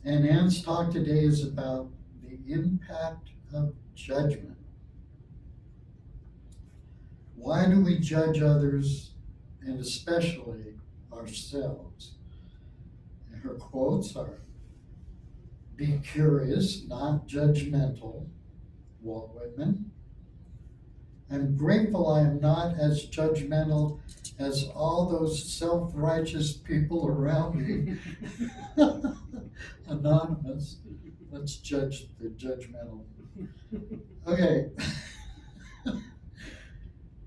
And Ann's talk today is about the impact of judgment. Why do we judge others and especially ourselves? And her quotes are, "Be curious, not judgmental," Walt Whitman. "I'm grateful I am not as judgmental as all those self-righteous people around me." Anonymous. Let's judge the judgmental. Okay.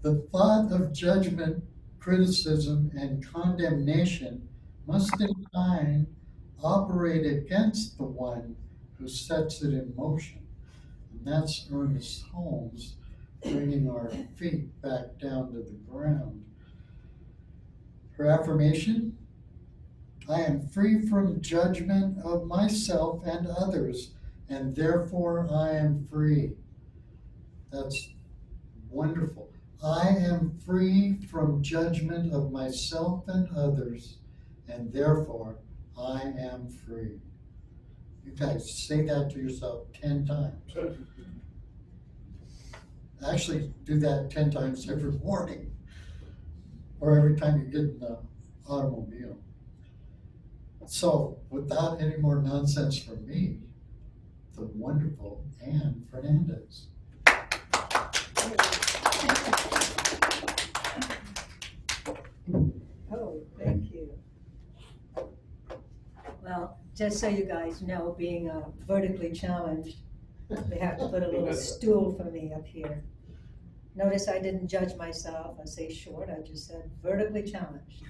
The thought of judgment, criticism, and condemnation must in time operate against the one who sets it in motion. And that's Ernest Holmes bringing our feet back down to the ground. Her affirmation: "I am free from judgment of myself and others, and therefore I am free." That's wonderful. "I am free from judgment of myself and others, and therefore I am free." You guys say that to yourself 10 times. Actually, do that 10 times every morning or every time you get in the automobile. So, without any more nonsense from me, the wonderful Ann Fernandez. Oh, thank you. Well, just so you guys know, being vertically challenged, they have to put a little stool for me up here. Notice I didn't judge myself and say short, I just said vertically challenged.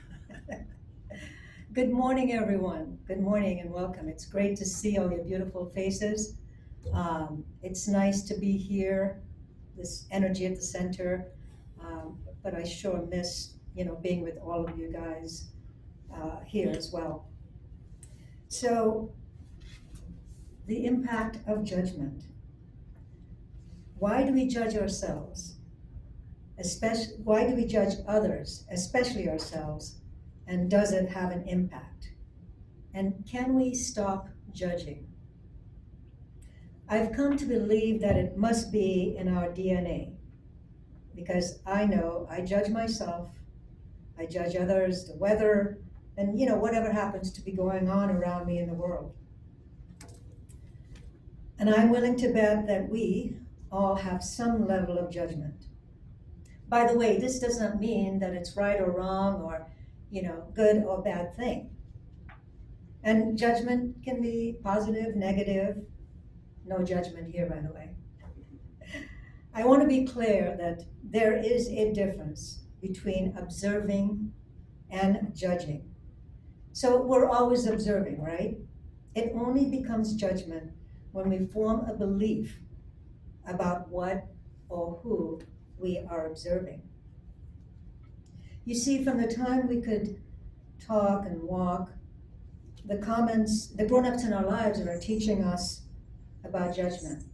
Good morning, everyone. Good morning and welcome. It's great to see all your beautiful faces. It's nice to be here, this energy at the center, but I sure miss, being with all of you guys here as well. So, the impact of judgment. Why do we judge ourselves? Why do we judge others, especially ourselves? And does it have an impact? And can we stop judging? I've come to believe that it must be in our DNA, because I know I judge myself, I judge others, the weather, and whatever happens to be going on around me in the world. And I'm willing to bet that we all have some level of judgment. By the way, this does not mean that it's right or wrong or, good or bad thing. And judgment can be positive, negative. No judgment here, by the way. I want to be clear that there is a difference between observing and judging. So we're always observing, right? It only becomes judgment when we form a belief about what or who we are observing. You see, from the time we could talk and walk, the grown-ups in our lives are teaching us about judgment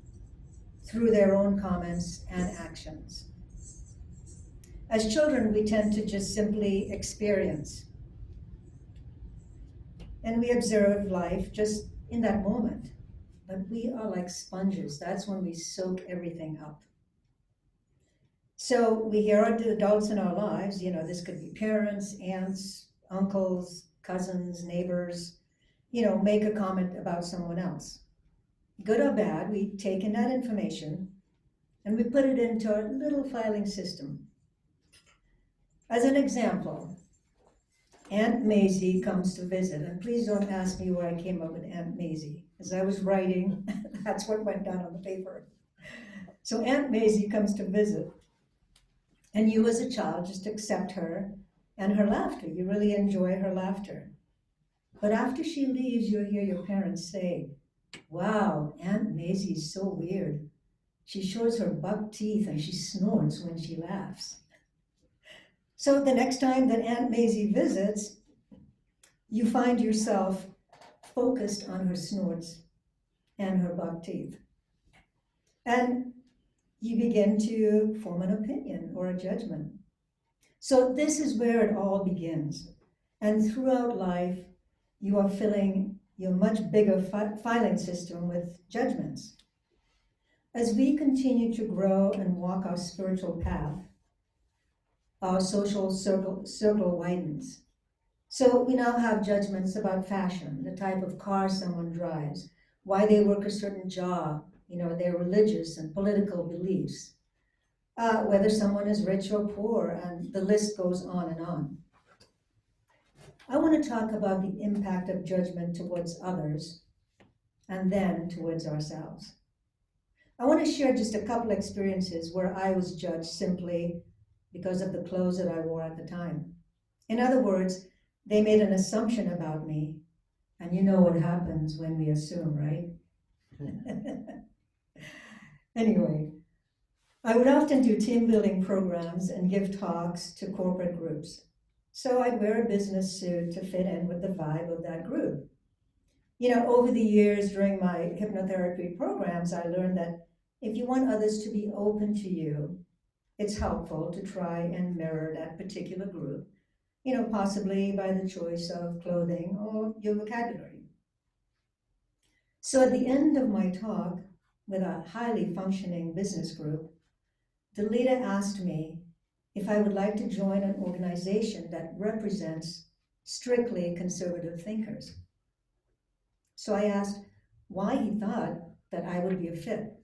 through their own comments and actions. As children, we tend to just simply experience. And we observe life just in that moment. But we are like sponges. That's when we soak everything up. So we hear the adults in our lives, this could be parents, aunts, uncles, cousins, neighbors, make a comment about someone else. Good or bad, we take in that information and we put it into our little filing system. As an example, Aunt Maisie comes to visit, and please don't ask me where I came up with Aunt Maisie. As I was writing, that's what went down on the paper. So Aunt Maisie comes to visit, and you as a child just accept her and her laughter. You really enjoy her laughter. But after she leaves, you'll hear your parents say, "Wow, Aunt Maisie's so weird. She shows her buck teeth and she snorts when she laughs." So the next time that Aunt Maisie visits, you find yourself focused on her snorts and her buck teeth. And you begin to form an opinion or a judgment. So this is where it all begins. And throughout life, you are filling your much bigger filing system with judgments. As we continue to grow and walk our spiritual path, our social circle widens. So we now have judgments about fashion, the type of car someone drives, why they work a certain job, their religious and political beliefs, whether someone is rich or poor, and the list goes on and on. I want to talk about the impact of judgment towards others and then towards ourselves. I want to share just a couple experiences where I was judged simply because of the clothes that I wore at the time. In other words, they made an assumption about me, and you know what happens when we assume, right? Anyway, I would often do team building programs and give talks to corporate groups. So I'd wear a business suit to fit in with the vibe of that group. Over the years during my hypnotherapy programs, I learned that if you want others to be open to you, it's helpful to try and mirror that particular group, possibly by the choice of clothing or your vocabulary. So at the end of my talk with a highly functioning business group, the leader asked me if I would like to join an organization that represents strictly conservative thinkers. So I asked why he thought that I would be a fit.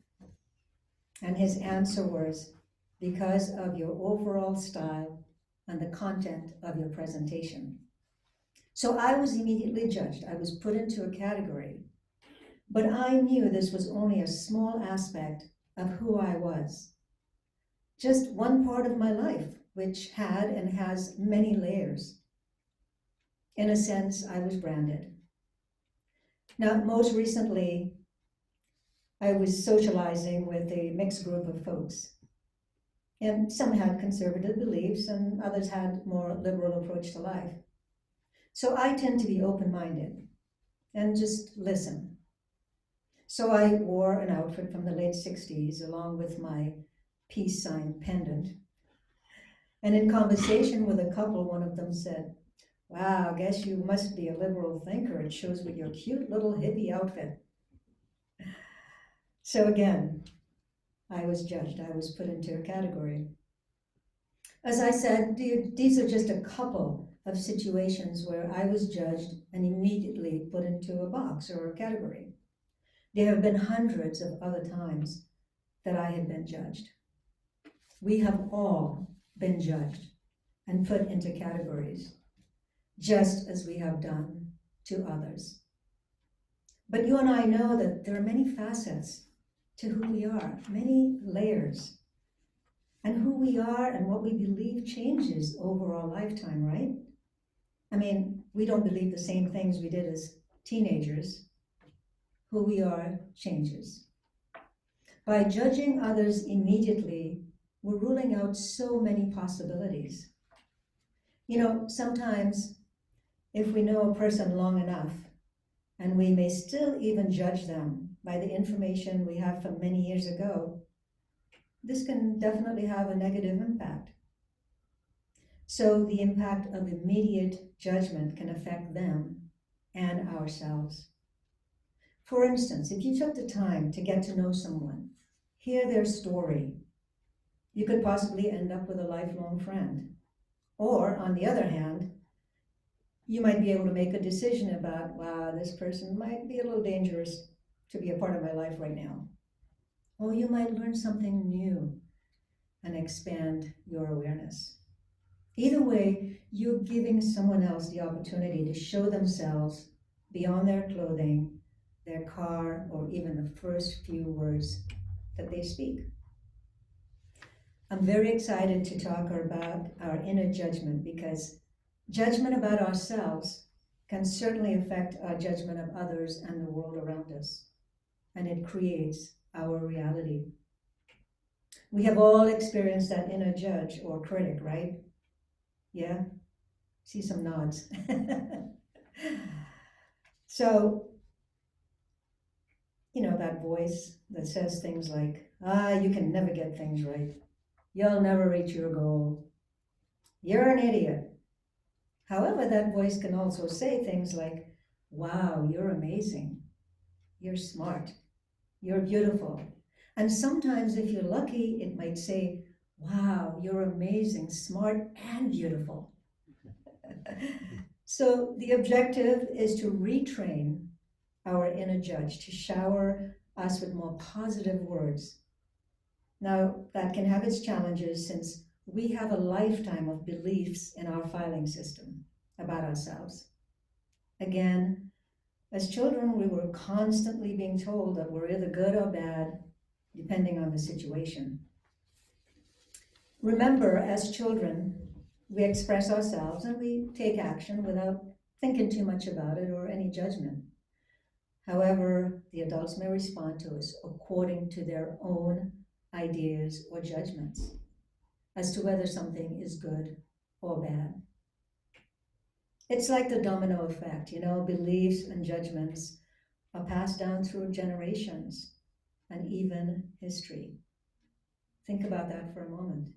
And his answer was, because of your overall style and the content of your presentation. So I was immediately judged. I was put into a category. But I knew this was only a small aspect of who I was. Just one part of my life, which had and has many layers. In a sense, I was branded. Now, most recently, I was socializing with a mixed group of folks. And some had conservative beliefs and others had more liberal approach to life. So I tend to be open-minded and just listen. So I wore an outfit from the late 60s along with my peace sign pendant. And in conversation with a couple, one of them said, "Wow, I guess you must be a liberal thinker. It shows with your cute little hippie outfit." So again, I was judged. I was put into a category. As I said, these are just a couple of situations where I was judged and immediately put into a box or a category. There have been hundreds of other times that I have been judged. We have all been judged and put into categories, just as we have done to others. But you and I know that there are many facets to who we are, many layers. And who we are and what we believe changes over our lifetime, right? I mean, we don't believe the same things we did as teenagers. Who we are changes. By judging others immediately, we're ruling out so many possibilities. Sometimes if we know a person long enough, and we may still even judge them by the information we have from many years ago, this can definitely have a negative impact. So the impact of immediate judgment can affect them and ourselves. For instance, if you took the time to get to know someone, hear their story, you could possibly end up with a lifelong friend. Or, on the other hand, you might be able to make a decision about, wow, this person might be a little dangerous to be a part of my life right now. Or you might learn something new and expand your awareness. Either way, you're giving someone else the opportunity to show themselves beyond their clothing, their car, or even the first few words that they speak. I'm very excited to talk about our inner judgment, because judgment about ourselves can certainly affect our judgment of others and the world around us, and it creates our reality. We have all experienced that inner judge or critic, right? Yeah? See some nods. So, that voice that says things like, you can never get things right. You'll never reach your goal. You're an idiot. However, that voice can also say things like, wow, you're amazing, you're smart, you're beautiful. And sometimes, if you're lucky, it might say, wow, you're amazing, smart, and beautiful. So the objective is to retrain our inner judge to shower us with more positive words. Now, that can have its challenges since we have a lifetime of beliefs in our filing system about ourselves. Again, as children, we were constantly being told that we're either good or bad, depending on the situation. Remember, as children, we express ourselves and we take action without thinking too much about it or any judgment. However, the adults may respond to us according to their own ideas or judgments as to whether something is good or bad. It's like the domino effect, beliefs and judgments are passed down through generations and even history. Think about that for a moment.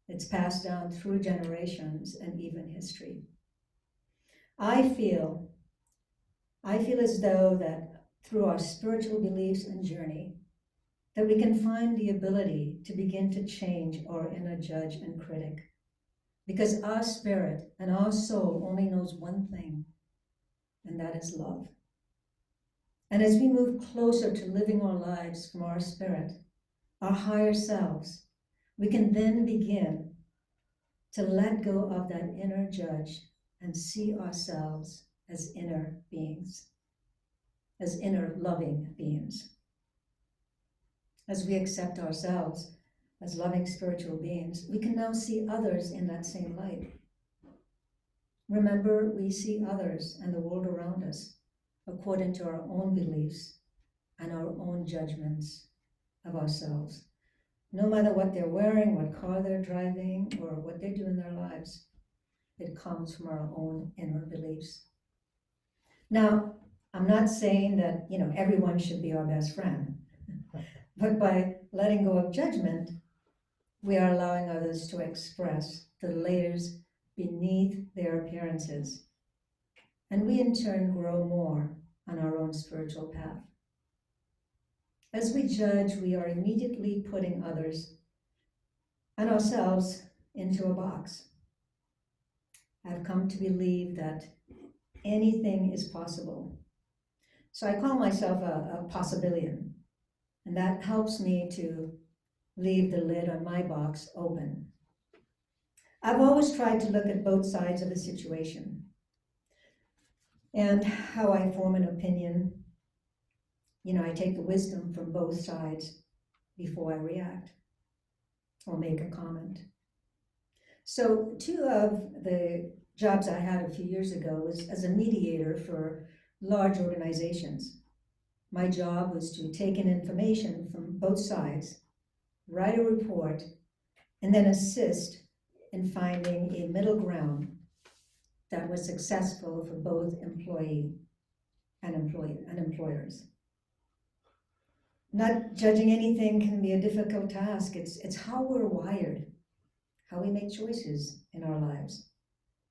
It's passed down through generations and even history. I feel as though that through our spiritual beliefs and journey, that we can find the ability to begin to change our inner judge and critic. Because our spirit and our soul only knows one thing, and that is love. And as we move closer to living our lives from our spirit, our higher selves, we can then begin to let go of that inner judge and see ourselves as inner beings, as inner loving beings. As we accept ourselves as loving spiritual beings, we can now see others in that same light. Remember, we see others and the world around us according to our own beliefs and our own judgments of ourselves. No matter what they're wearing, what car they're driving, or what they do in their lives, it comes from our own inner beliefs. Now, I'm not saying that, everyone should be our best friend, but by letting go of judgment, we are allowing others to express the layers beneath their appearances. And we in turn grow more on our own spiritual path. As we judge, we are immediately putting others and ourselves into a box. I've come to believe that anything is possible. So I call myself a possibilian, and that helps me to leave the lid on my box open. I've always tried to look at both sides of a situation and how I form an opinion. I take the wisdom from both sides before I react or make a comment. So 2 of the jobs I had a few years ago was as a mediator for large organizations. My job was to take in information from both sides, write a report, and then assist in finding a middle ground that was successful for both employee and employers. Not judging anything can be a difficult task. It's how we're wired, how we make choices in our lives.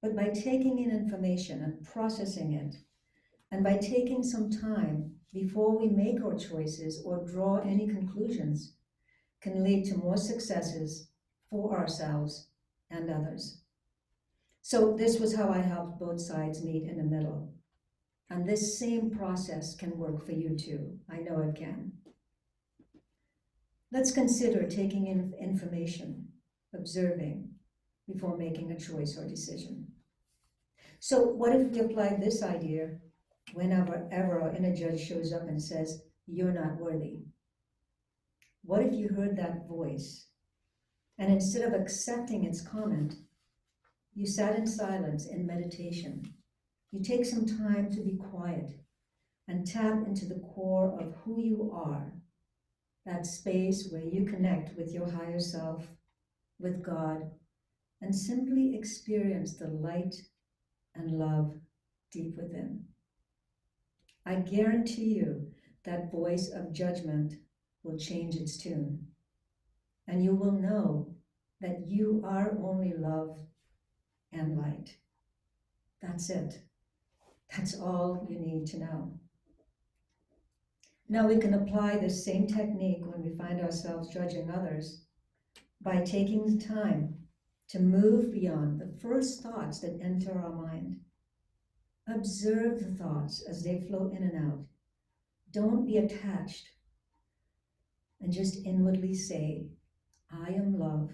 But by taking in information and processing it, and by taking some time before we make our choices or draw any conclusions, can lead to more successes for ourselves and others. So this was how I helped both sides meet in the middle. And this same process can work for you too. I know it can. Let's consider taking in information, observing, before making a choice or decision. So what if we applied this idea whenever our inner judge shows up and says, "You're not worthy"? What if you heard that voice, and instead of accepting its comment, you sat in silence in meditation? You take some time to be quiet and tap into the core of who you are, that space where you connect with your higher self, with God, and simply experience the light and love deep within. I guarantee you that voice of judgment will change its tune, and you will know that you are only love and light. That's it. That's all you need to know. Now we can apply this same technique when we find ourselves judging others by taking the time to move beyond the first thoughts that enter our mind. Observe the thoughts as they flow in and out. Don't be attached, and just inwardly say, I am love,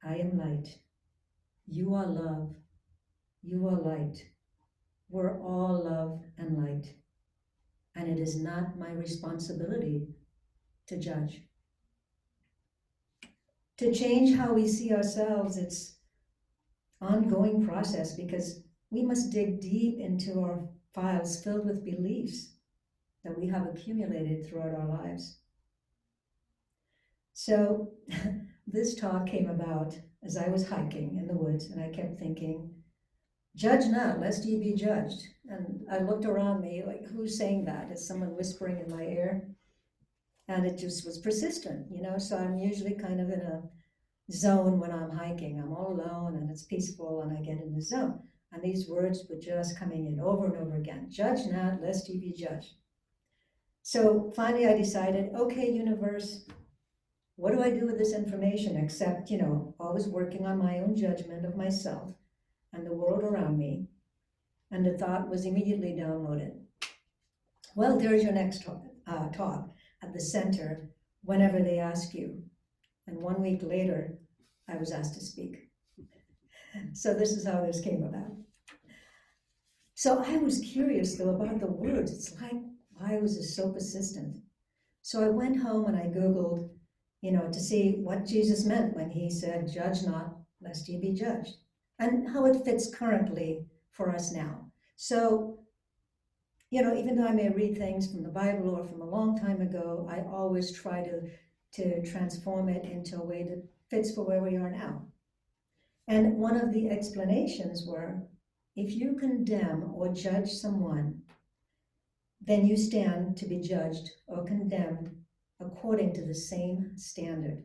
I am light, you are love, you are light, we're all love and light, and it is not my responsibility to judge. To change how we see ourselves, it's ongoing process because we must dig deep into our files filled with beliefs that we have accumulated throughout our lives. So this talk came about as I was hiking in the woods, and I kept thinking, judge not, lest ye be judged. And I looked around me like, who's saying that? Is someone whispering in my ear? And it just was persistent, so I'm usually kind of in a zone when I'm hiking. I'm all alone and it's peaceful and I get in the zone. And these words were just coming in over and over again. Judge not, lest ye be judged. So finally I decided, okay, universe, what do I do with this information except, always working on my own judgment of myself and the world around me. And the thought was immediately downloaded. Well, there's your next talk at the center whenever they ask you. And 1 week later, I was asked to speak. So this is how this came about. So I was curious though about the words. It's like, why was it so persistent? So I went home and I Googled, to see what Jesus meant when he said, judge not, lest ye be judged, and how it fits currently for us now. So, even though I may read things from the Bible or from a long time ago, I always try to transform it into a way that fits for where we are now. And one of the explanations were, if you condemn or judge someone, then you stand to be judged or condemned according to the same standard.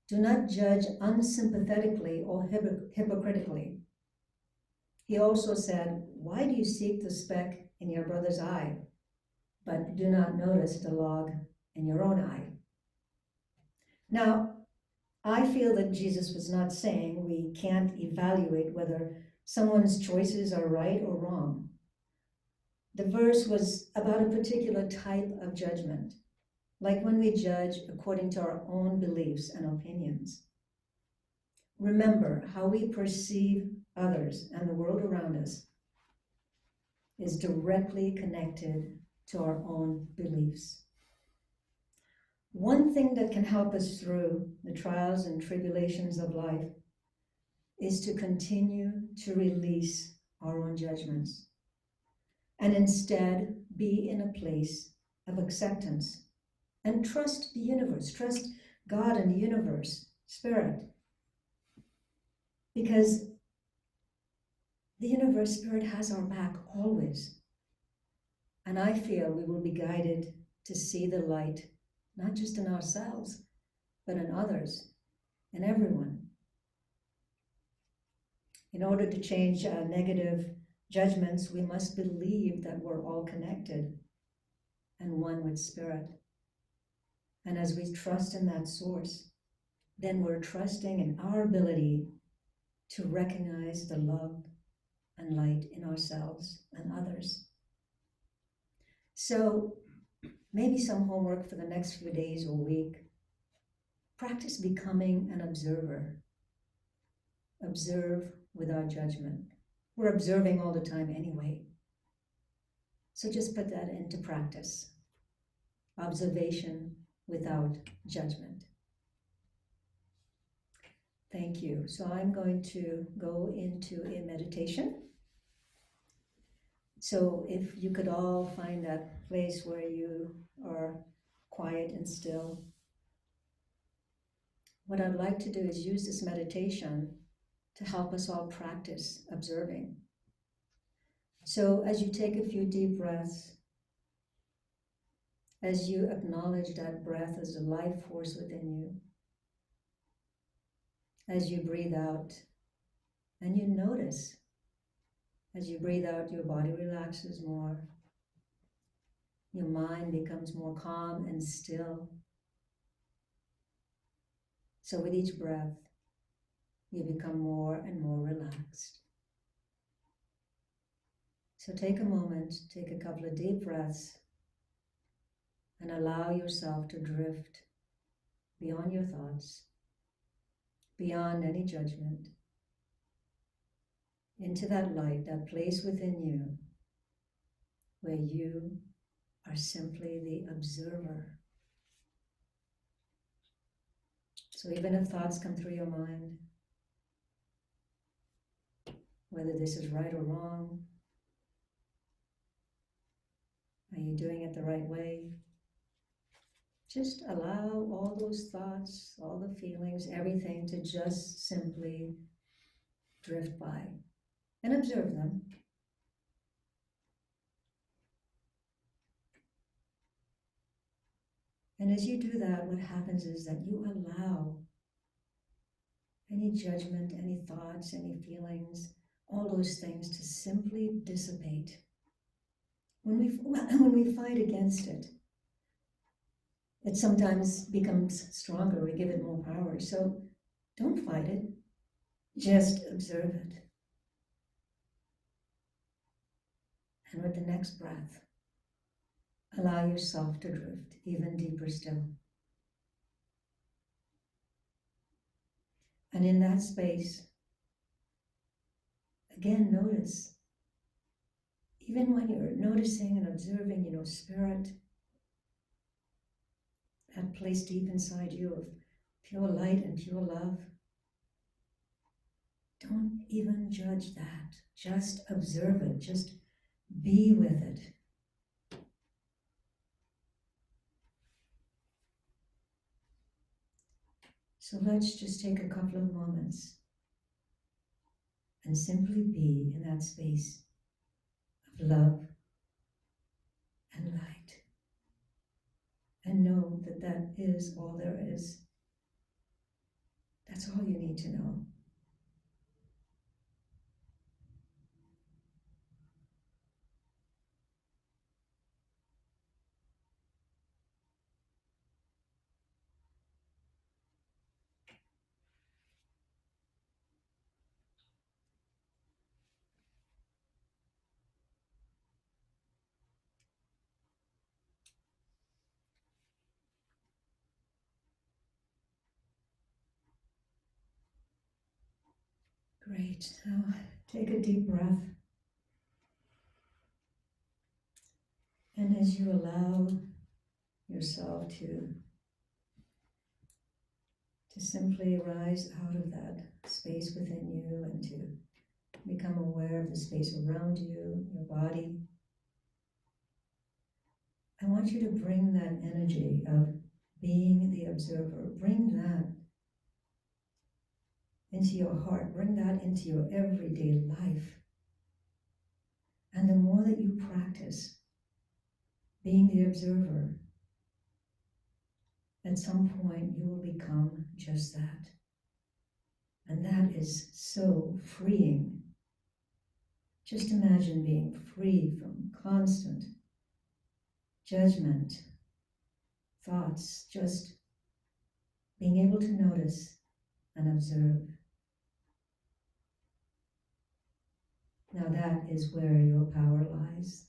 Do not judge unsympathetically or hypocritically. He also said, why do you seek the speck in your brother's eye, but do not notice the log in your own eye? Now, I feel that Jesus was not saying we can't evaluate whether someone's choices are right or wrong. The verse was about a particular type of judgment, like when we judge according to our own beliefs and opinions. Remember, how we perceive others and the world around us is directly connected to our own beliefs. One thing that can help us through the trials and tribulations of life is to continue to release our own judgments and instead be in a place of acceptance and trust the universe, trust God and the universe, Spirit. Because the universe, Spirit has our back always. And I feel we will be guided to see the light, not just in ourselves, but in others, in everyone. In order to change negative judgments, we must believe that we're all connected and one with Spirit. And as we trust in that source, then we're trusting in our ability to recognize the love and light in ourselves and others. So maybe some homework for the next few days or week. Practice becoming an observer. Observe without judgment. We're observing all the time anyway. So just put that into practice. Observation without judgment. Thank you. So I'm going to go into a meditation. So if you could all find that place where you are quiet and still. What I'd like to do is use this meditation to help us all practice observing. So as you take a few deep breaths, as you acknowledge that breath as a life force within you, as you breathe out, and you notice As you breathe out, your body relaxes more. Your mind becomes more calm and still. So with each breath, you become more and more relaxed. So take a moment, take a couple of deep breaths, and allow yourself to drift beyond your thoughts, beyond any judgment, into that light, that place within you where you are simply the observer. So even if thoughts come through your mind, whether this is right or wrong, are you doing it the right way? Just allow all those thoughts, all the feelings, everything to just simply drift by and observe them. And as you do that, what happens is that you allow any judgment, any thoughts, any feelings, all those things to simply dissipate. When we fight against it, it sometimes becomes stronger. We give it more power. So don't fight it. Just observe it. And with the next breath, allow yourself to drift even deeper still. And in that space, again, notice, even when you're noticing and observing, spirit, that place deep inside you of pure light and pure love, don't even judge that. Just observe it. Just be with it. So let's just take a couple of moments and simply be in that space of love and light. And know that that is all there is. That's all you need to know. Great. Now take a deep breath. And as you allow yourself to simply rise out of that space within you and to become aware of the space around you, your body, I want you to bring that energy of being the observer, bring that into your heart, bring that into your everyday life. And the more that you practice being the observer, at some point you will become just that. And that is so freeing. Just imagine being free from constant judgment, thoughts, just being able to notice and observe. Now that is where your power lies.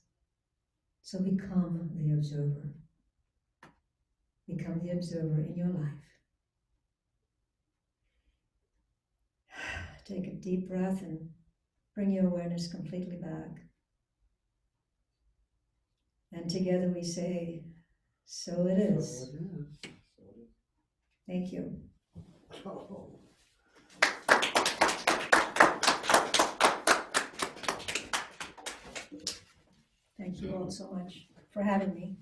So become the observer. Become the observer in your life. Take a deep breath and bring your awareness completely back. And together we say, so it is. So it is. So it is. Thank you. Oh. Thank you all so much for having me.